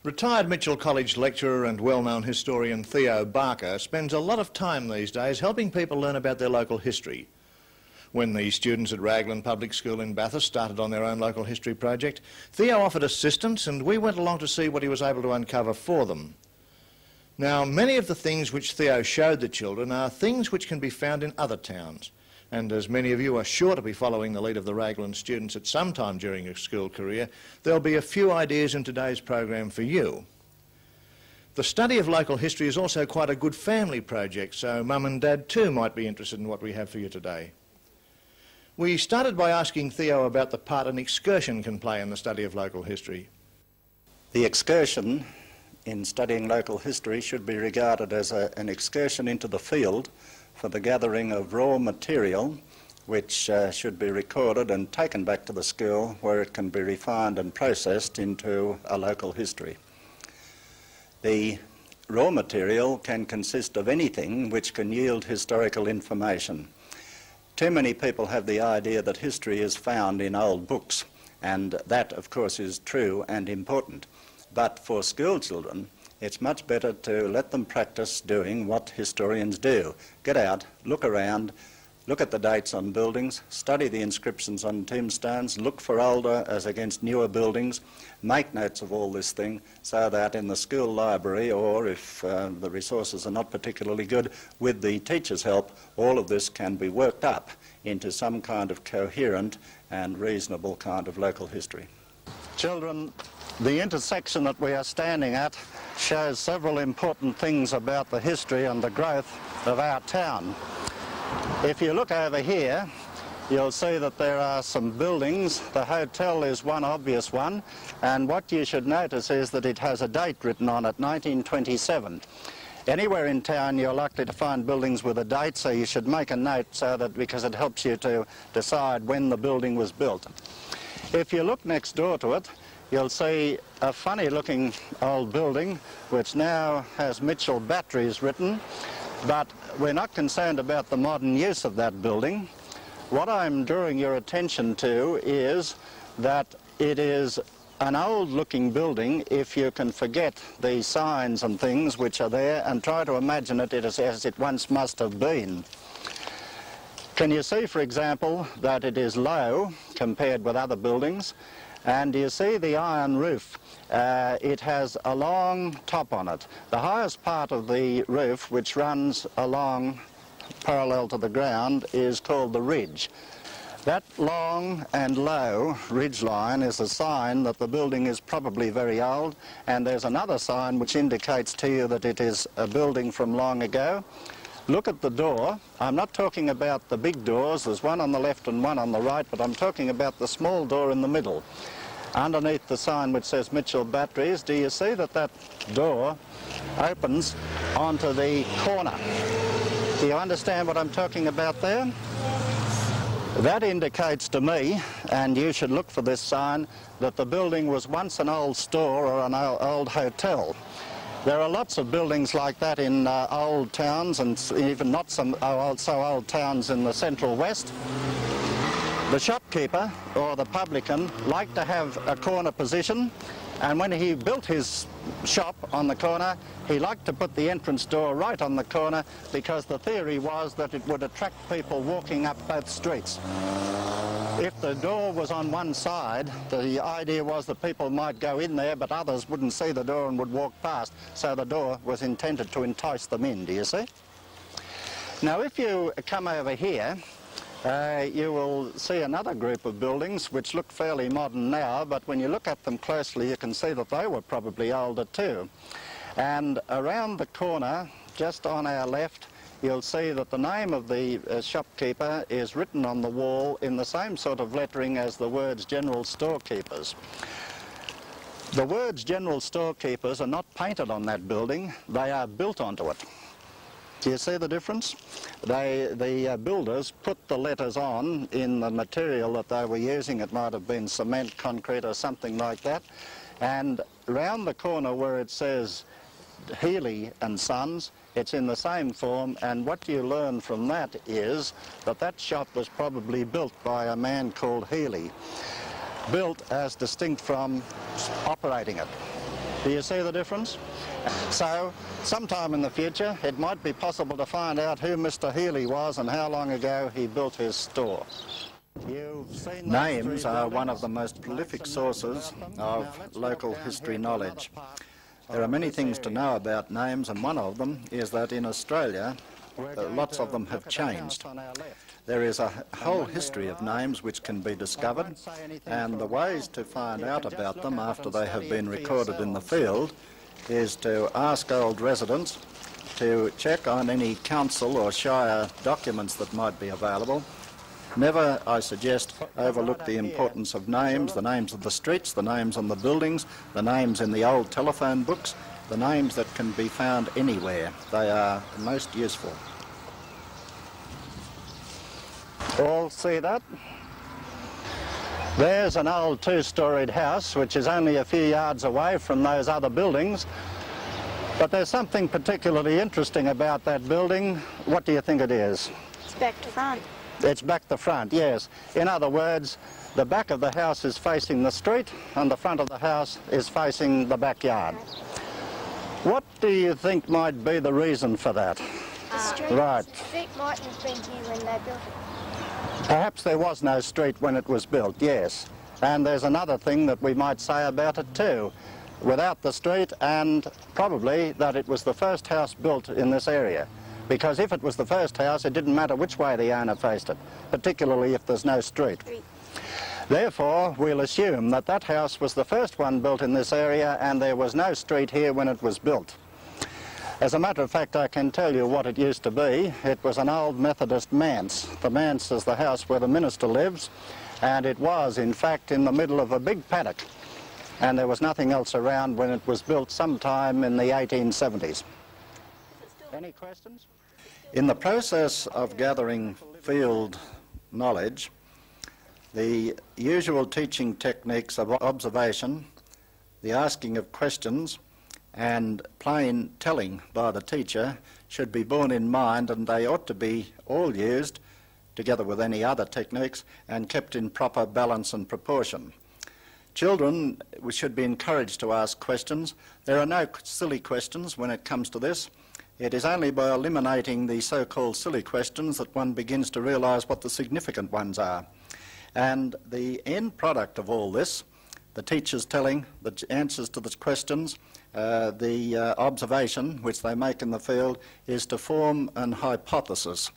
Retired Mitchell College lecturer and well-known historian Theo Barker spends a lot of time these days helping people learn about their local history. When the students at Raglan Public School in Bathurst started on their own local history project, Theo offered assistance and we went along to see what he was able to uncover for them. Now, many of the things which Theo showed the children are things which can be found in other towns. And as many of you are sure to be following the lead of the Raglan students at some time during your school career, there'll be a few ideas in today's program for you. The study of local history is also quite a good family project, so Mum and Dad too might be interested in what we have for you today. We started by asking Theo about the part an excursion can play in the study of local history. The excursion in studying local history should be regarded as an excursion into the field for the gathering of raw material which should be recorded and taken back to the school where it can be refined and processed into a local history. The raw material can consist of anything which can yield historical information. Too many people have the idea that history is found in old books, and that of course is true and important. But for school children, it's much better to let them practice doing what historians do. Get out, look around, look at the dates on buildings, study the inscriptions on tombstones, look for older as against newer buildings, make notes of all this thing so that in the school library, or if the resources are not particularly good, with the teacher's help, all of this can be worked up into some kind of coherent and reasonable kind of local history. Children, the intersection that we are standing at shows several important things about the history and the growth of our town. If you look over here, you'll see that there are some buildings. The hotel is one obvious one, and what you should notice is that it has a date written on it, 1927. Anywhere in town you're likely to find buildings with a date, so you should make a note so that, because it helps you to decide when the building was built. If you look next door to it, you'll see a funny looking old building which now has Mitchell Batteries written, but we're not concerned about the modern use of that building. What I'm drawing your attention to is that it is an old looking building if you can forget the signs and things which are there and try to imagine it as it once must have been. Can you see, for example, that it is low compared with other buildings? And you see the iron roof. It has a long top on it. The highest part of the roof, which runs along parallel to the ground, is called the ridge. That long and low ridge line is a sign that the building is probably very old, and there's another sign which indicates to you that it is a building from long ago. Look at the door. I'm not talking about the big doors. There's one on the left and one on the right, but I'm talking about the small door in the middle. Underneath the sign which says Mitchell Batteries, do you see that that door opens onto the corner? Do you understand what I'm talking about there? That indicates to me, and you should look for this sign, that the building was once an old store or an old hotel. There are lots of buildings like that in old towns, and even not so old towns in the central west. The shopkeeper or the publican liked to have a corner position, and when he built his shop on the corner, he liked to put the entrance door right on the corner because the theory was that it would attract people walking up both streets. If the door was on one side, the idea was that people might go in there, but others wouldn't see the door and would walk past, so the door was intended to entice them in, do you see? Now, if you come over here, you will see another group of buildings which look fairly modern now, but when you look at them closely you can see that they were probably older too. And around the corner, just on our left, you'll see that the name of the shopkeeper is written on the wall in the same sort of lettering as the words General Storekeepers. The words General Storekeepers are not painted on that building, they are built onto it. Do you see the difference? The builders put the letters on in the material that they were using. It might have been cement, concrete or something like that. And round the corner where it says Healy and Sons, it's in the same form, and what you learn from that is that that shop was probably built by a man called Healy. Built as distinct from operating it. Do you see the difference? So, sometime in the future, it might be possible to find out who Mr. Healy was and how long ago he built his store. Names are one of the most prolific sources of local history knowledge. There are many things to know about names, and one of them is that in Australia, lots of them have changed. There is a whole history of names which can be discovered, and the ways to find out about them after they have been recorded in the field is to ask old residents to check on any council or shire documents that might be available. Never, I suggest, overlook the importance of names, the names of the streets, the names on the buildings, the names in the old telephone books, the names that can be found anywhere. They are most useful. All see that? There's an old two-storied house which is only a few yards away from those other buildings, but there's something particularly interesting about that building. What do you think it is? It's back to front. It's back the front, yes. In other words, the back of the house is facing the street and the front of the house is facing the backyard. What do you think might be the reason for that? The street, Right. The street might have been here when they built it. Perhaps there was no street when it was built, yes. And there's another thing that we might say about it too. Without the street, and probably that it was the first house built in this area. Because if it was the first house, it didn't matter which way the owner faced it, particularly if there's no street. Therefore, we'll assume that that house was the first one built in this area and there was no street here when it was built. As a matter of fact, I can tell you what it used to be. It was an old Methodist manse. The manse is the house where the minister lives, and it was, in fact, in the middle of a big paddock. And there was nothing else around when it was built sometime in the 1870s. Any questions? In the process of gathering field knowledge, the usual teaching techniques of observation, the asking of questions, and plain telling by the teacher should be borne in mind, and they ought to be all used, together with any other techniques, and kept in proper balance and proportion. Children should be encouraged to ask questions. There are no silly questions when it comes to this. It is only by eliminating the so-called silly questions that one begins to realise what the significant ones are. And the end product of all this, the teachers telling the answers to the questions, the observation which they make in the field, is to form an hypothesis.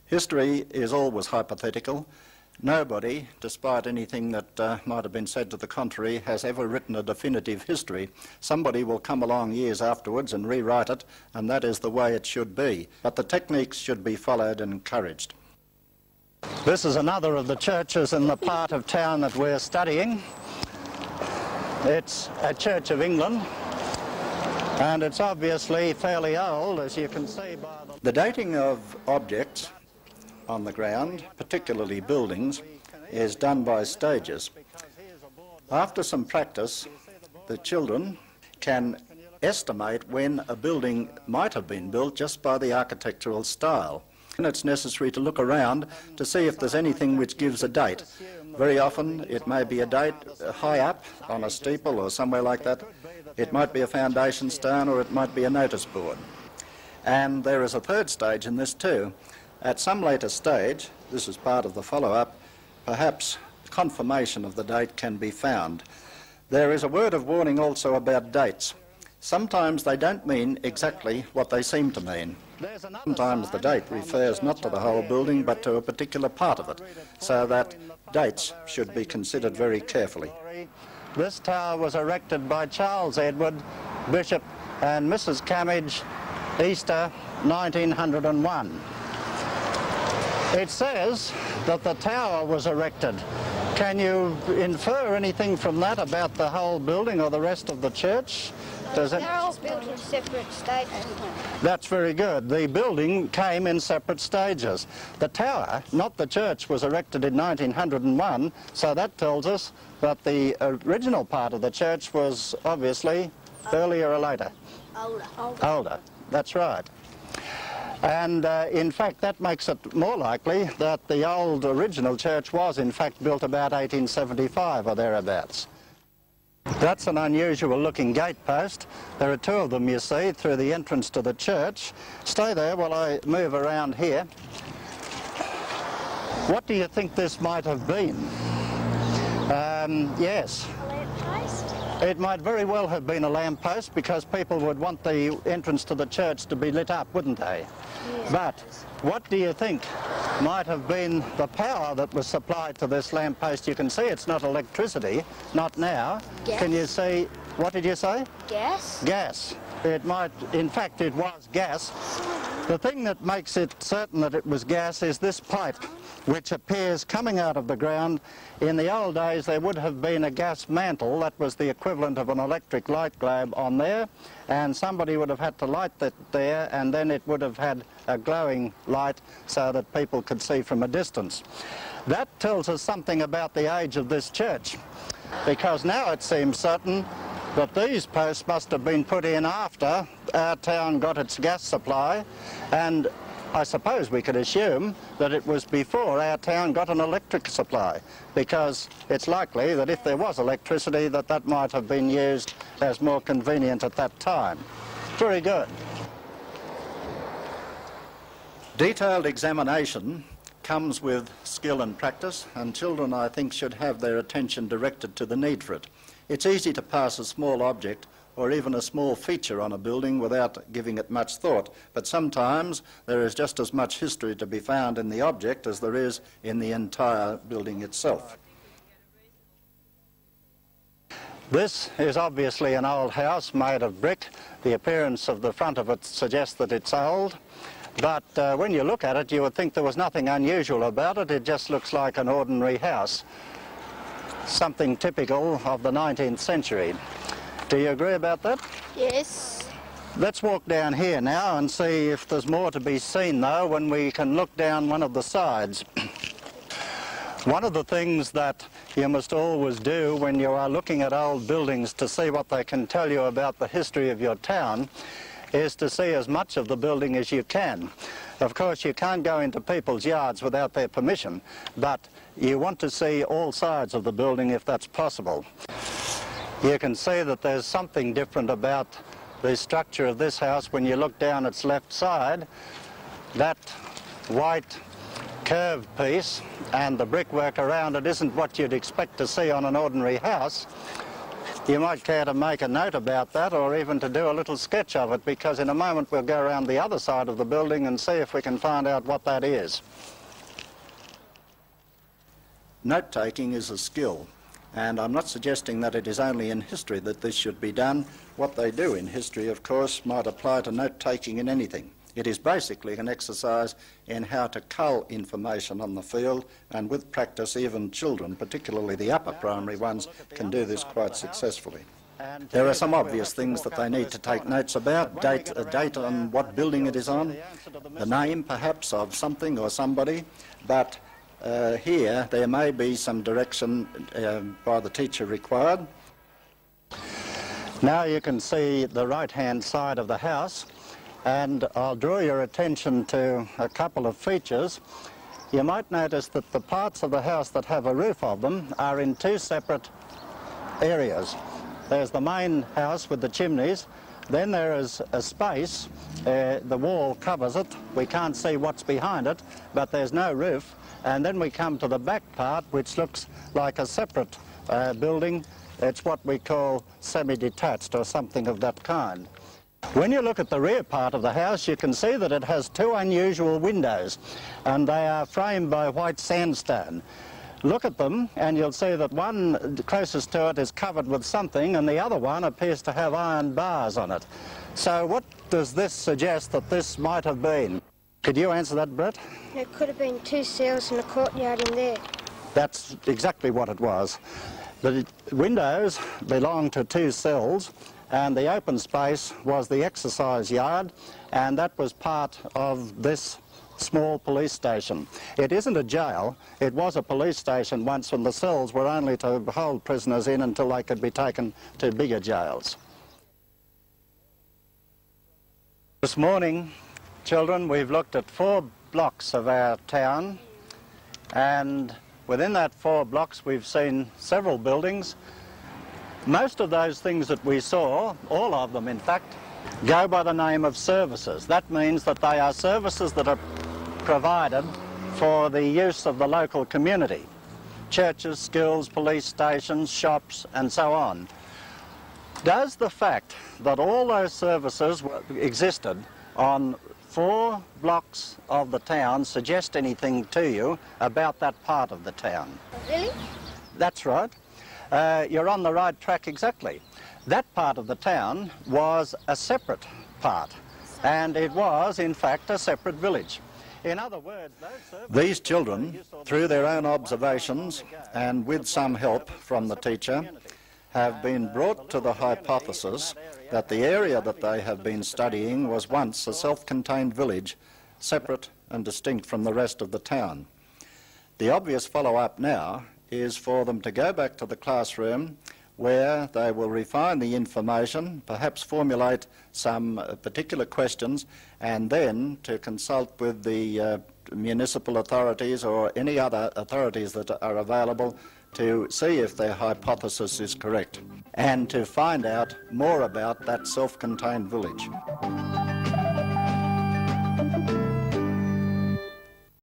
History is always hypothetical. Nobody, despite anything that might have been said to the contrary, has ever written a definitive history. Somebody will come along years afterwards and rewrite it, and that is the way it should be. But the techniques should be followed and encouraged. This is another of the churches in the part of town that we're studying. It's a Church of England, and it's obviously fairly old, as you can see by the dating of objects on the ground, particularly buildings, is done by stages. After some practice, the children can estimate when a building might have been built just by the architectural style. And it's necessary to look around to see if there's anything which gives a date. Very often it may be a date high up on a steeple or somewhere like that. It might be a foundation stone, or it might be a notice board. And there is a third stage in this too. At some later stage, this is part of the follow-up, perhaps confirmation of the date can be found. There is a word of warning also about dates. Sometimes they don't mean exactly what they seem to mean. Sometimes the date refers not to the whole building but to a particular part of it, so that dates should be considered very carefully. This tower was erected by Charles Edward, Bishop and Mrs. Camage, Easter 1901. It says that the tower was erected. Can you infer anything from that about the whole building or the rest of the church? Does it? They're all built in separate stages. That's very good. The building came in separate stages. The tower, not the church, was erected in 1901, so that tells us that the original part of the church was obviously earlier or later. Older. That's right. And in fact that makes it more likely that the old original church was in fact built about 1875 or thereabouts. That's an unusual looking gatepost. There are two of them, you see, through the entrance to the church. Stay there while I move around here. What do you think this might have been? Yes. A lamppost? It might very well have been a lamppost because people would want the entrance to the church to be lit up, wouldn't they? Yes. But what do you think might have been the power that was supplied to this lamppost? You can see it's not electricity, not now. Gas. Can you see, what did you say? Gas? Gas. It might, in fact, it was gas. The thing that makes it certain that it was gas is this pipe, which appears coming out of the ground. In the old days, there would have been a gas mantle. That was the equivalent of an electric light globe on there, and somebody would have had to light that there, and then it would have had a glowing light so that people could see from a distance. That tells us something about the age of this church, because now it seems certain that these posts must have been put in after our town got its gas supply, and I suppose we could assume that it was before our town got an electric supply, because it's likely that if there was electricity that might have been used as more convenient at that time. Very good. Detailed examination comes with skill and practice, and children, I think, should have their attention directed to the need for it. It's easy to pass a small object or even a small feature on a building without giving it much thought, but sometimes there is just as much history to be found in the object as there is in the entire building itself. This is obviously an old house made of brick. The appearance of the front of it suggests that it's old, but when you look at it you would think there was nothing unusual about it. It just looks like an ordinary house, something typical of the 19th century. Do you agree about that? Yes. Let's walk down here now and see if there's more to be seen, though, when we can look down one of the sides. One of the things that you must always do when you are looking at old buildings to see what they can tell you about the history of your town is to see as much of the building as you can. Of course, you can't go into people's yards without their permission, but you want to see all sides of the building if that's possible. You can see that there's something different about the structure of this house when you look down its left side. That white curved piece and the brickwork around it isn't what you'd expect to see on an ordinary house. You might care to make a note about that, or even to do a little sketch of it, because in a moment we'll go around the other side of the building and see if we can find out what that is. Note-taking is a skill. And I'm not suggesting that it is only in history that this should be done. What they do in history, of course, might apply to note-taking in anything. It is basically an exercise in how to cull information on the field, and with practice even children, particularly the upper primary ones, can do this quite successfully. There are some obvious things that they need to take notes about. A date on what building it is on, the name perhaps of something or somebody, but here there may be some direction by the teacher required. Now you can see the right-hand side of the house, and I'll draw your attention to a couple of features. You might notice that the parts of the house that have a roof of them are in two separate areas. There's the main house with the chimneys, then there is a space, the wall covers it, we can't see what's behind it, but there's no roof. And then we come to the back part, which looks like a separate building. It's what we call semi-detached or something of that kind. When you look at the rear part of the house, you can see that it has two unusual windows, and they are framed by white sandstone. Look at them and you'll see that one closest to it is covered with something, and the other one appears to have iron bars on it. So what does this suggest that this might have been? Could you answer that, Brett? It could have been two cells in a courtyard in there. That's exactly what it was. The windows belonged to two cells, and the open space was the exercise yard, and that was part of this small police station. It isn't a jail, it was a police station once when the cells were only to hold prisoners in until they could be taken to bigger jails. This morning, children, we've looked at 4 blocks of our town, and within that 4 blocks we've seen several buildings. Most of those things that we saw, all of them in fact, go by the name of services. That means that they are services that are provided for the use of the local community. Churches, schools, police stations, shops and so on. Does the fact that all those services existed on 4 blocks of the town suggest anything to you about that part of the town? Really? That's right. You're on the right track exactly. That part of the town was a separate part, and it was, in fact, a separate village. In other words, these children, through their own observations and with some help from the teacher, have been brought to the hypothesis that the area that they have been studying was once a self-contained village, separate and distinct from the rest of the town. The obvious follow-up now is for them to go back to the classroom where they will refine the information, perhaps formulate some particular questions, and then to consult with the municipal authorities or any other authorities that are available to see if their hypothesis is correct and to find out more about that self-contained village.